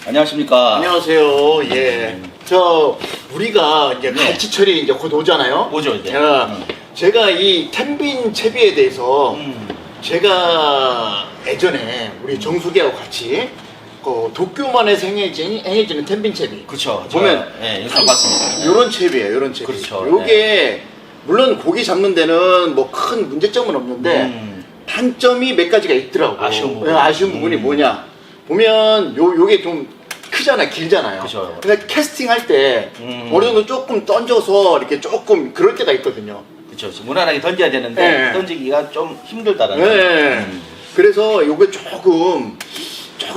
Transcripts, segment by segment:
안녕하십니까. 안녕하세요. 예. 우리가 이제 네. 갈치철이 이제 곧 오잖아요. 오죠, 이제. 제가 이 텐빈 채비에 대해서 제가 예전에 우리 정수기하고 같이 그 도쿄만에서 행해지는 텐빈 채비. 그렇죠. 보면 예, 영상 봤습니다. 요런 채비예요, 요런 채비. 그렇죠. 요게 물론 고기 잡는 데는 뭐 큰 문제점은 없는데 단점이 몇 가지가 있더라고. 아쉬운 부분. 아쉬운 부분이 뭐냐? 보면 요게 좀 크잖아, 길잖아요. 그죠. 그러니까 캐스팅할 때 어느 정도 조금 던져서 이렇게 조금 그럴 때가 있거든요. 그렇죠. 무난하게 던져야 되는데 네. 던지기가 좀 힘들다라는. 네. 그래서 요게 조금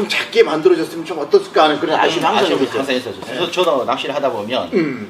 작게 만들어졌으면 좀 어떻을까 하는 그런 아쉬움이 항상 아쉬움이 있어요. 항상 있었죠. 그래서 저도 낚시를 하다 보면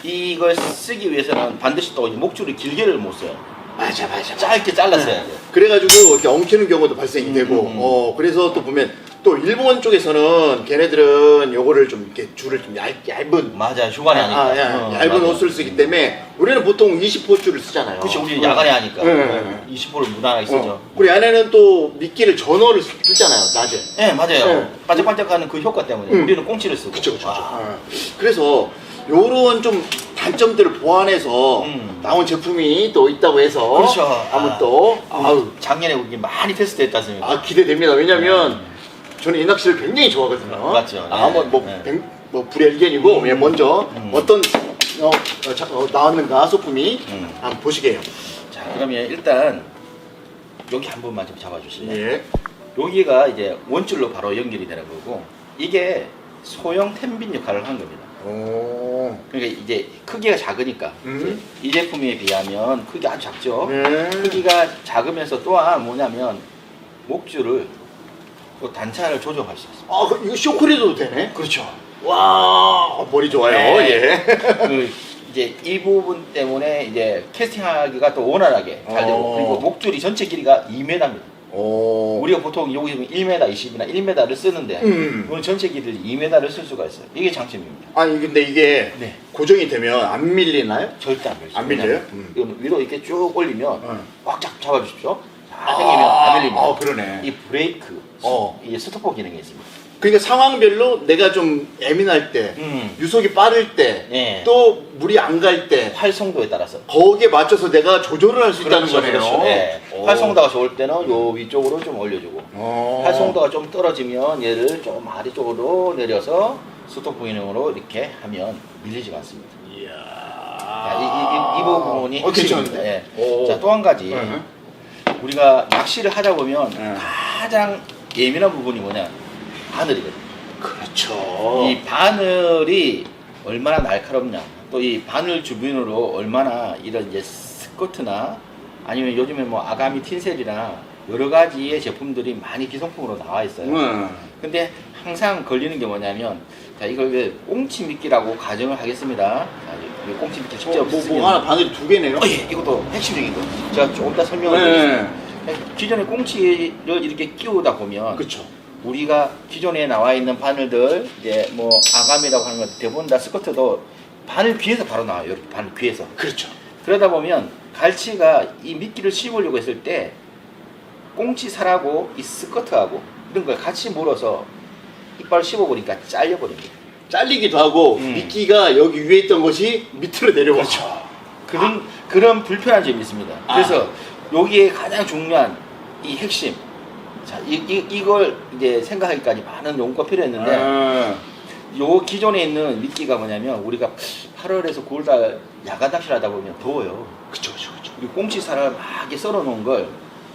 이걸 쓰기 위해서는 반드시 또 이제 목줄을 길게를 못 써요. 맞아. 짧게 잘랐어야 돼요. 그래가지고 이렇게 엉키는 경우도 발생이 되고, 그래서 또 보면 또 일본 쪽에서는 걔네들은 요거를 좀 이렇게 줄을 좀 얇은 맞아요. 휴관에 하니까. 얇은 맞아요. 옷을 쓰기 때문에 우리는 보통 20호 줄을 쓰잖아요. 그렇죠. 우리 야간에 하니까. 네. 20호를 무난하게 쓰죠. 우리 안에는 또 미끼를 전어를 쓰잖아요, 낮에. 네, 맞아요. 네. 반짝반짝하는 그 효과 때문에 우리는 꽁치를 쓰고. 그쵸. 아. 그래서 요런 좀 단점들을 보완해서 나온 제품이 또 있다고 해서 그렇죠. 한번 또 작년에 우리 많이 테스트했지 않습니까? 기대됩니다. 왜냐면 저는 이 낚시를 굉장히 좋아하거든요. 맞죠. 뭐 불엘견이고 먼저 어떤 나왔는가 소품이 한번 보시게요. 자, 그러면 일단 여기 한 번만 좀 잡아주실래요? 예. 여기가 이제 원줄로 바로 연결이 되는 거고 이게 소형 텐빈 역할을 하는 겁니다. 오. 그러니까 이제 크기가 작으니까 이 제품에 비하면 크기가 아주 작죠. 네. 크기가 작으면서 또한 뭐냐면 목줄을 또 단차를 조정할 수 있습니다. 이거 쇼크리도 되네. 그렇죠. 와, 머리 좋아요. 네. 예. 이제 이 부분 때문에 이제 캐스팅하기가 또 원활하게 잘 되고 그리고 목줄이 전체 길이가 2m입니다. 우리가 보통 여기 1m 20이나 1m를 쓰는데 이건 전체 길이를 2m를 쓸 수가 있어요. 이게 장점입니다. 아니 근데 이게 네. 고정이 되면 안 밀리나요? 절대 안 밀려요. 안 밀려요? 이건 위로 이렇게 쭉 올리면 꽉 잡아주십시오. 다 당기면 안 밀립니다. 그러네. 이 브레이크, 이게 스토퍼 기능이 있습니다. 그러니까 상황별로 내가 좀 예민할 때, 유속이 빠를 때, 네. 또 물이 안 갈 때, 활성도에 따라서 거기에 맞춰서 내가 조절을 할 수 있다는 거네요. 그렇죠. 네. 활성도가 좋을 때는 요 위쪽으로 좀 올려주고 활성도가 좀 떨어지면 얘를 좀 아래쪽으로 내려서 스토퍼 기능으로 이렇게 하면 밀리지가 않습니다. 이야. 자, 이 부분이 핵심입니다. 괜찮은데? 예. 자, 또 한 가지 우리가 낚시를 하다 보면 가장 예민한 부분이 뭐냐? 바늘이거든요. 그렇죠. 이 바늘이 얼마나 날카롭냐, 또 이 바늘 주변으로 얼마나 이런 이제 스커트나 아니면 요즘에 뭐 아가미 틴셀이나 여러 가지의 제품들이 많이 기성품으로 나와 있어요. 근데 항상 걸리는 게 뭐냐면, 자, 이걸 꽁치 미끼라고 가정을 하겠습니다. 자, 이 꽁치 미끼 직접 뭐 하나 바늘이 두 개네요. 예, 이것도 핵심적인 거. 제가 조금 더 설명을 드리겠습니다. 기존에 꽁치를 이렇게 끼우다 보면 그렇죠. 우리가 기존에 나와 있는 바늘들, 이제 뭐 아감이라고 하는 것 대부분 다 스커트도 바늘 귀에서 바로 나와요. 이렇게 바늘 귀에서. 그렇죠. 그러다 보면 갈치가 이 미끼를 씹으려고 했을 때 꽁치 살하고 이 스커트하고 이런 걸 같이 물어서 이빨을 씹어버리니까 잘려버립니다. 잘리기도 하고 미끼가 여기 위에 있던 것이 밑으로 내려와. 그렇죠. 그런 불편한 점이 있습니다. 그래서 여기에 가장 중요한 이 핵심. 자, 이걸 이제 생각하기까지 많은 연구가 필요했는데, 요 기존에 있는 미끼가 뭐냐면, 우리가 8월에서 9월달 야간 낚시를 하다 보면 더워요. 그쵸. 그리고 꽁치살을 막 이렇게 썰어 놓은 걸,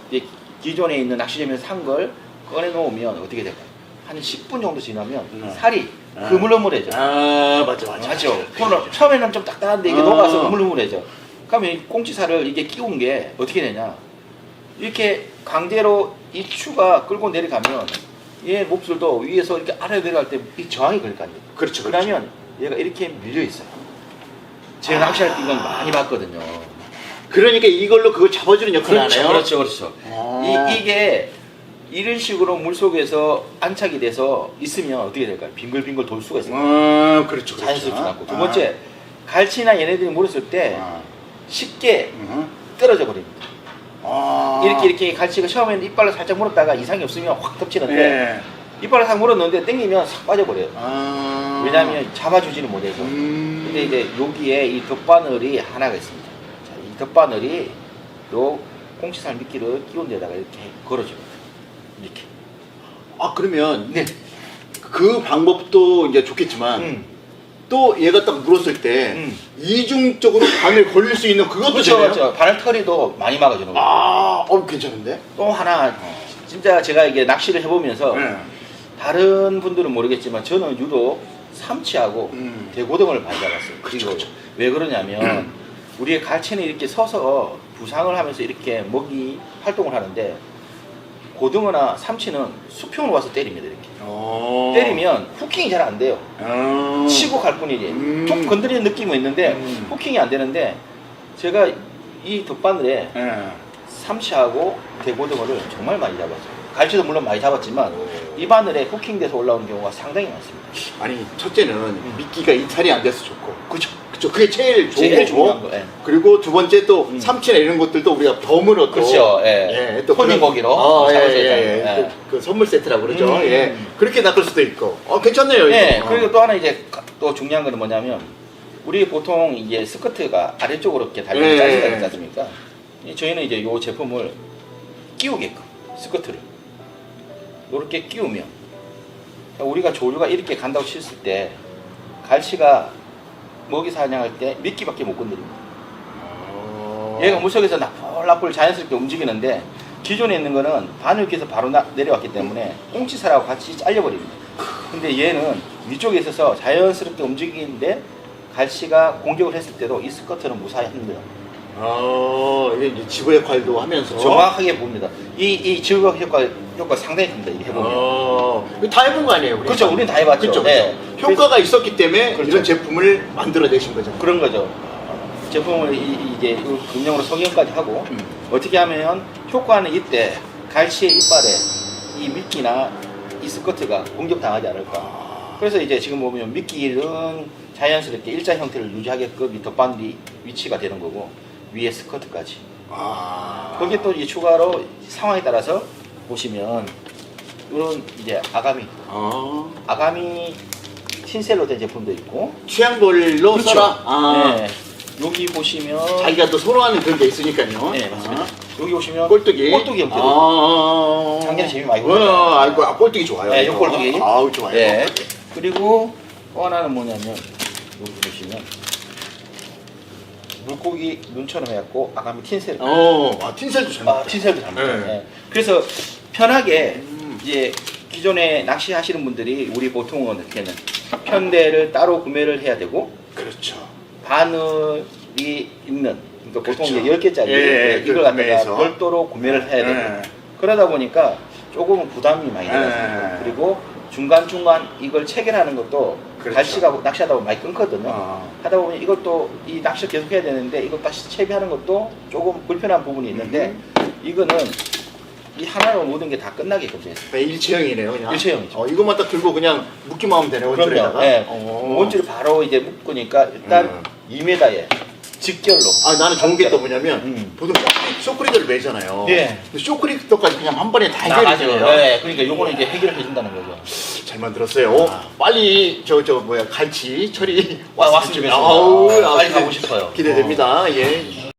이제 기존에 있는 낚시점에서 산 걸 꺼내 놓으면 어떻게 될까요? 한 10분 정도 지나면 살이 흐물흐물해져. 맞죠. 맞죠? 처음에는 좀 딱딱한데 이게 녹아서 흐물흐물해져. 그러면 이 꽁치살을 이게 끼운 게 어떻게 되냐? 이렇게 강제로 이 추가 끌고 내려가면 얘 몹술도 위에서 이렇게 아래로 내려갈 때 이 저항이 걸릴 거 아니에요. 그렇죠. 그러면 얘가 이렇게 밀려 있어요. 제가 낚시할 때 이건 많이 봤거든요. 그러니까 이걸로 그걸 잡아주는 역할을 하네요. 그렇죠. 이게 이런 식으로 물속에서 안착이 돼서 있으면 어떻게 될까요? 빙글빙글 돌 수가 있어요. 그렇죠. 자연스럽지 않고. 두 번째, 갈치나 얘네들이 물었을 때 쉽게 떨어져 버립니다. 이렇게 갈치가 처음에는 이빨로 살짝 물었다가 이상이 없으면 확 덮치는데 이빨을 싹 물었는데 당기면 싹 빠져버려요. 아. 왜냐하면 잡아주지는 못해서. 근데 이제 여기에 이 덧바늘이 하나가 있습니다. 자, 이 덧바늘이 요 꽁치살 미끼를 끼운 데다가 이렇게 걸어줍니다. 이렇게. 아 그러면 네. 그 방법도 이제 좋겠지만 또 얘가 딱 물었을 때 이중적으로 바늘 걸릴 수 있는 그것도 그렇죠, 되네요. 그렇죠. 바늘털이도 많이 막아주는 거예요. 아, 괜찮은데? 또 하나, 진짜 제가 이게 낚시를 해보면서 네. 다른 분들은 모르겠지만 저는 유독 삼치하고 대고등어를 많이 잡았어요. 그렇죠, 그리고 그렇죠. 왜 그러냐면 우리의 갈치는 이렇게 서서 부상을 하면서 이렇게 먹이 활동을 하는데 고등어나 삼치는 수평으로 와서 때립니다. 이렇게 때리면 후킹이 잘 안 돼요. 치고 갈 뿐이지. 좀 건드리는 느낌은 있는데 후킹이 안 되는데 제가 이 덧바늘에 삼치하고 대고등어를 정말 많이 잡았어요. 갈치도 물론 많이 잡았지만 이 바늘에 후킹돼서 올라오는 경우가 상당히 많습니다. 아니 첫째는 미끼가 이탈이 안 돼서 좋고 그렇죠. 그쵸 그게 제일 좋은 제일 거고 중요한 거. 예. 그리고 두 번째 또 삼치나 이런 것들도 우리가 덤으로 또 그렇죠. 예. 또 손님 그런- 고기로 잡을 수 있잖아요. 예. 예. 그 선물 세트라고 그러죠. 음. 예. 그렇게 낚을 수도 있고. 괜찮네요. 네, 이거. 그리고 또 하나 이제 또 중요한 거는 뭐냐면 우리 보통 이제 스커트가 아래쪽으로 이렇게 달리는 네. 짜리가 있지 않습니까? 저희는 이제 요 제품을 끼우게끔 스커트를 이렇게 끼우면 우리가 조류가 이렇게 간다고 쳤을 때 갈치가 먹이 사냥할 때 미끼밖에 못 건드립니다. 얘가 물속에서 나풀나풀 자연스럽게 움직이는데 기존에 있는 거는 바늘 껴서 바로 내려왔기 때문에 꽁치살하고 같이 잘려버립니다. 근데 얘는 위쪽에 있어서 자연스럽게 움직이는데 갈치가 공격을 했을 때도 이 스커트는 무사히 합니다. 이게 이제 지구 역할도 하면서 정확하게 봅니다. 이 지구력 효과 상당히 큽니다. 이게 해보면. 이거 다 해본 거 아니에요? 우리? 그렇죠. 우린 다 해봤죠. 그렇죠. 네. 효과가 있었기 때문에 그렇죠. 이런 제품을 만들어내신 거죠. 그런 거죠. 제품을 이제 금형으로 성형까지 하고 어떻게 하면 효과는 이때 갈치의 이빨에 이 미끼나 이 스커트가 공격당하지 않을까. 그래서 이제 지금 보면 미끼는 자연스럽게 일자 형태를 유지하게끔 이 덧바늘이 위치가 되는 거고 위에 스커트까지. 거기에 또 이제 추가로 상황에 따라서 보시면 이런 이제 아가미 틴셀로 된 제품도 있고. 취향별로 그렇죠. 써라. 네. 여기 보시면 자기가 또 선호하는 그런 게 있으니까요. 네, 맞습니다. 여기 보시면 꼴뚜기 형태로 작년에 재미 많이 보셨죠? 아이고 꼴뚜기 좋아요. 네, 요 꼴뚜기. 아우 좋아요. 네. 그리고 또 하나는 뭐냐면 여기 보시면 물고기 눈처럼 해갖고 아가미 틴셀. 틴셀도 잘 틴셀도 잘 먹어요. 네. 네. 그래서 편하게 이제 기존에 낚시하시는 분들이 우리 보통은 이렇게는 편대를 따로 구매를 해야 되고 그렇죠. 바늘이 있는 그러니까 보통 그렇죠. 이제 10개짜리 예, 이걸 그걸 구매해서. 갖다가 별도로 구매를 해야 되고 예. 그러다 보니까 조금은 부담이 많이 들어요. 그리고 중간중간 이걸 체결하는 것도 그렇죠. 갈치가 낚시하다 보면 많이 끊거든요. 하다 보면 이것도 이 낚시를 계속 해야 되는데 이걸 다시 채비하는 것도 조금 불편한 부분이 있는데 이거는 이 하나로 모든 게 다 끝나게끔 되어 있어요. 일체형이네요, 그냥. 일체형이죠. 이것만 딱 들고 그냥 묶기만 하면 되네요, 그럼요. 원줄에다가. 네. 원줄을 바로 이제 묶으니까 일단 2m에 직결로. 나는 좋은 게 또 뭐냐면 보통 쇼크리더를 매잖아요. 네. 근데 쇼크리더까지 그냥 한 번에 다 나가죠. 해결해요. 네. 그러니까 요거는 이제 해결을 해준다는 거죠. 잘 만들었어요. 빨리 갈치 철이 왔으면 좋겠습니다. 아우, 빨리 가고 싶어요. 기대됩니다. 예.